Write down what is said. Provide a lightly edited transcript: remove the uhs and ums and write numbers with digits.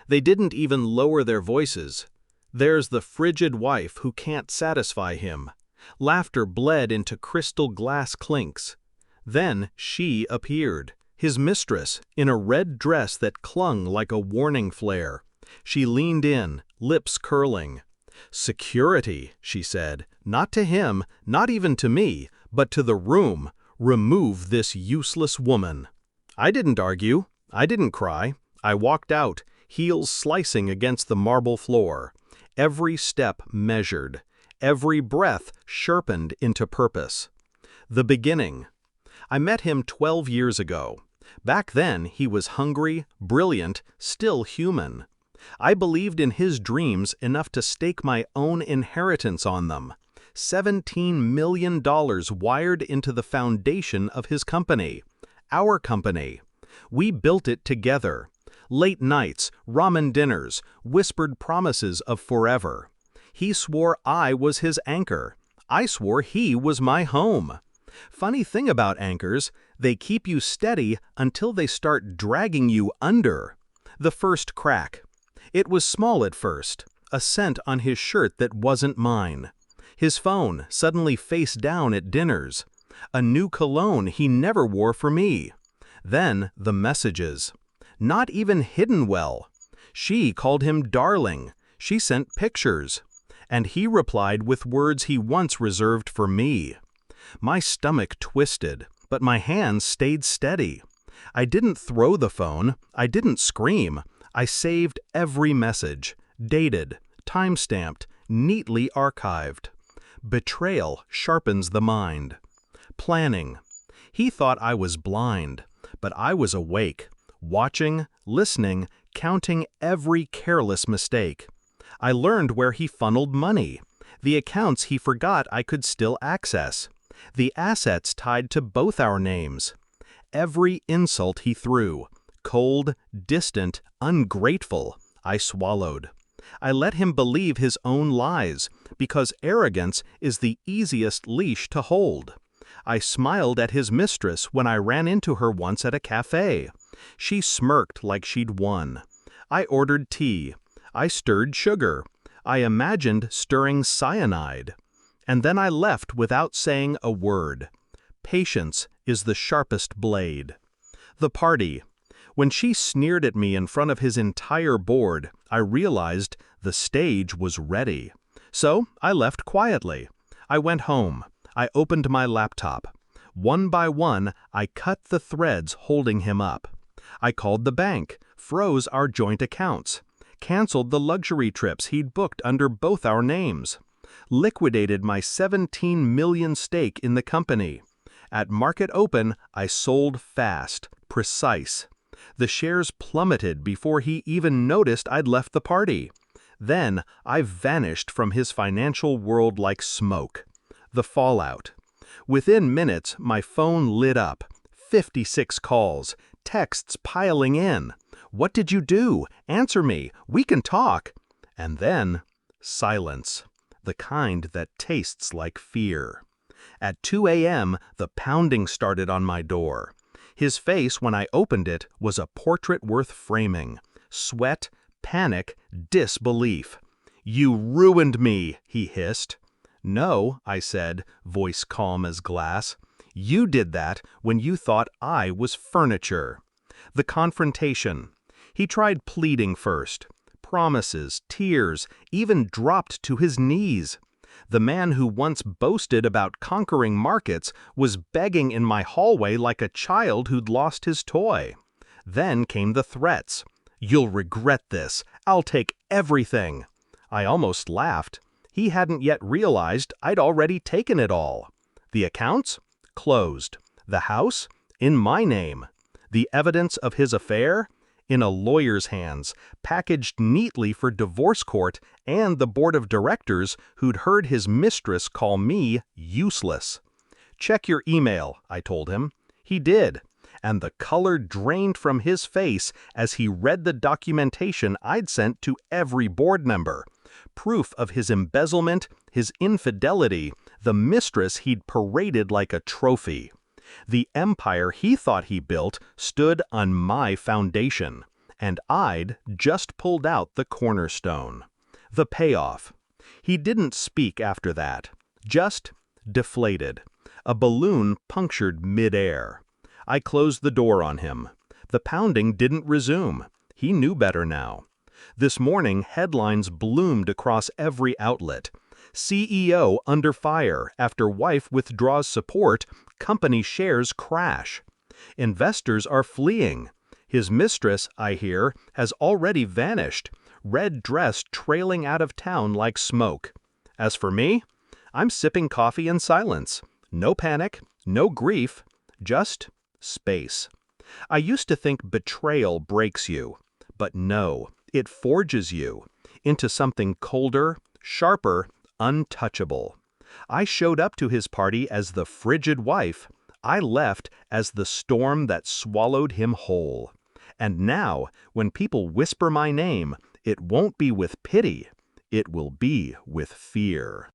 They didn't even lower their voices. There's the frigid wife who can't satisfy him. Laughter bled into crystal glass clinks. Then she appeared, his mistress, in a red dress that clung like a warning flare. She leaned in, lips curling. "Security," she said, "not to him, not even to me, but to the room. Remove this useless woman." I didn't argue. I didn't cry. I walked out, heels slicing against the marble floor. Every step measured. Every breath sharpened into purpose. The beginning. I met him 12 years ago. Back then, he was hungry, brilliant, still human. I believed in his dreams enough to stake my own inheritance on them. $17 million wired into the foundation of his company. Our company. We built it together. Late nights, ramen dinners, whispered promises of forever. He swore I was his anchor. I swore he was my home. Funny thing about anchors, they keep you steady until they start dragging you under. The first crack. It was small at first, a scent on his shirt that wasn't mine. His phone suddenly face down at dinners. A new cologne he never wore for me. Then the messages. Not even hidden well. She called him darling. She sent pictures. And he replied with words he once reserved for me. My stomach twisted, but my hands stayed steady. I didn't throw the phone. I didn't scream. I saved every message, dated, time-stamped, neatly archived. Betrayal sharpens the mind. Planning. He thought I was blind, but I was awake, watching, listening, counting every careless mistake. I learned where he funneled money, the accounts he forgot I could still access, the assets tied to both our names. Every insult he threw, cold, distant, ungrateful, I swallowed. I let him believe his own lies, because arrogance is the easiest leash to hold. I smiled at his mistress when I ran into her once at a cafe. She smirked like she'd won. I ordered tea. I stirred sugar. I imagined stirring cyanide. And then I left without saying a word. Patience is the sharpest blade. The party. When she sneered at me in front of his entire board, I realized the stage was ready. So I left quietly. I went home. I opened my laptop. One by one, I cut the threads holding him up. I called the bank, froze our joint accounts, canceled the luxury trips he'd booked under both our names, liquidated my $17 million stake in the company. At market open, I sold fast, precise. The shares plummeted before he even noticed I'd left the party. Then I vanished from his financial world like smoke. The fallout. Within minutes, my phone lit up. 56 calls, texts piling in. "What did you do? Answer me. We can talk." And then, silence. The kind that tastes like fear. At 2 a.m., the pounding started on my door. His face, when I opened it, was a portrait worth framing. Sweat, panic, disbelief. "You ruined me," he hissed. "No," I said, voice calm as glass. "You did that when you thought I was furniture." The confrontation. He tried pleading first. Promises, tears, even dropped to his knees. The man who once boasted about conquering markets was begging in my hallway like a child who'd lost his toy. Then came the threats. "You'll regret this. I'll take everything." I almost laughed. He hadn't yet realized I'd already taken it all. The accounts? Closed. The house? In my name. The evidence of his affair? In a lawyer's hands, packaged neatly for divorce court and the board of directors who'd heard his mistress call me useless. "Check your email," I told him. He did, and the color drained from his face as he read the documentation I'd sent to every board member. Proof of his embezzlement, his infidelity, the mistress he'd paraded like a trophy. The empire he thought he built stood on my foundation, And I'd just pulled out the cornerstone. The payoff. He didn't speak after that. Just deflated. A balloon punctured mid-air. I closed the door on him. The pounding didn't resume. He knew better now. This morning, headlines bloomed across every outlet. CEO under fire after wife withdraws support, company shares crash. Investors are fleeing. His mistress, I hear, has already vanished, red dress trailing out of town like smoke. As for me, I'm sipping coffee in silence. No panic, no grief, just space. I used to think betrayal breaks you, but no, it forges you into something colder, sharper, untouchable. I showed up to his party as the frigid wife. I left as the storm that swallowed him whole. And now, when people whisper my name, it won't be with pity, it will be with fear.